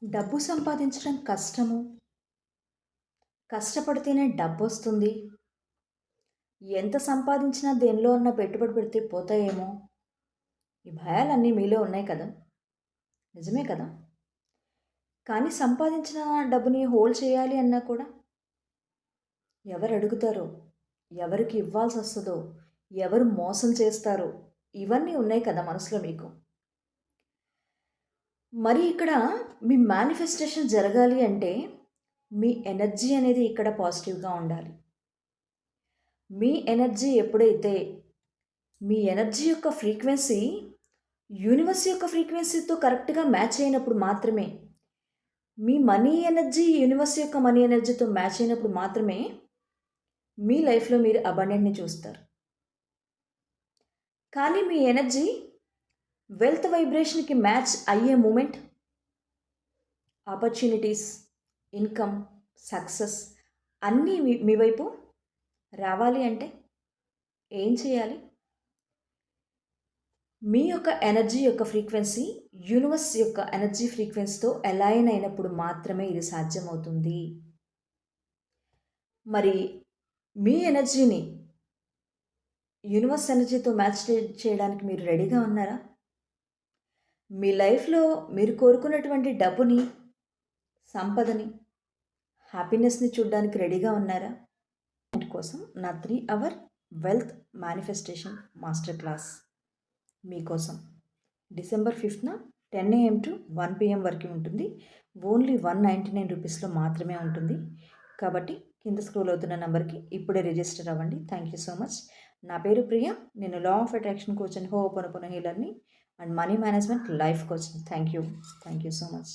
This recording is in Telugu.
డబ్బు సంపాదించడం కష్టము. కష్టపడితేనే డబ్బొస్తుంది. ఎంత సంపాదించినా దేనిలో అన్నా పెట్టుబడి పెడితే పోతాయేమో! ఈ భయాలన్నీ మీలో ఉన్నాయి కదా! నిజమే కదా! కానీ సంపాదించిన డబ్బుని హోల్డ్ చేయాలి అన్నా కూడా ఎవరు అడుగుతారో, ఎవరికి ఇవ్వాల్సొస్తదో, ఎవరు మోసం చేస్తారో, ఇవన్నీ ఉన్నాయి కదా మనసులో మీకు. మరి ఇక్కడ మీ మేనిఫెస్టేషన్ జరగాలి అంటే మీ ఎనర్జీ అనేది ఇక్కడ పాజిటివ్‌గా ఉండాలి. మీ ఎనర్జీ ఎప్పుడైతే మీ ఎనర్జీ యొక్క ఫ్రీక్వెన్సీ యూనివర్స్ యొక్క ఫ్రీక్వెన్సీతో కరెక్ట్‌గా మ్యాచ్ అయినప్పుడు మాత్రమే, మీ మనీ ఎనర్జీ యూనివర్స్ యొక్క మనీ ఎనర్జీతో మ్యాచ్ అయినప్పుడు మాత్రమే మీ లైఫ్‌లో మీరు అబండెంట్‌ని చూస్తారు. కానీ మీ ఎనర్జీ వెల్త్ వైబ్రేషన్‌కి మ్యాచ్ అయ్యే మూమెంట్ ఆపర్చునిటీస్, ఇన్‌కమ్, సక్సెస్ అన్నీ మీ మీ వైపు రావాలి అంటే ఏం చేయాలి? మీ యొక్క ఎనర్జీ యొక్క ఫ్రీక్వెన్సీ యూనివర్స్ యొక్క ఎనర్జీ ఫ్రీక్వెన్సీతో అలైన్ అయినప్పుడు మాత్రమే ఇది సాధ్యమవుతుంది. మరి మీ ఎనర్జీని యూనివర్స్ ఎనర్జీతో మ్యాచ్ చేయడానికి మీరు రెడీగా ఉన్నారా? మీ లైఫ్‌లో మీరు కోరుకున్నటువంటి డబ్బుని, సంపదని, హ్యాపీనెస్‌ని చూడడానికి రెడీగా ఉన్నారా? కోసం నా 3 hour wealth manifestation master class మీకోసం. డిసెంబర్ 5న 10 AM టు 1 PM వరకు ఉంటుంది. ఓన్లీ ₹199 మాత్రమే ఉంటుంది. కాబట్టి కింద స్క్రోల్ అవుతున్న నంబర్‌కి ఇప్పుడే రిజిస్టర్ అవ్వండి. Thank you so much. నా పేరు ప్రియ. నేను law of attraction coach and ho'oponopono హీలర్‌ని అండ్ మనీ మేనేజ్మెంట్ లైఫ్ కోచ్‌ని. Thank you so much.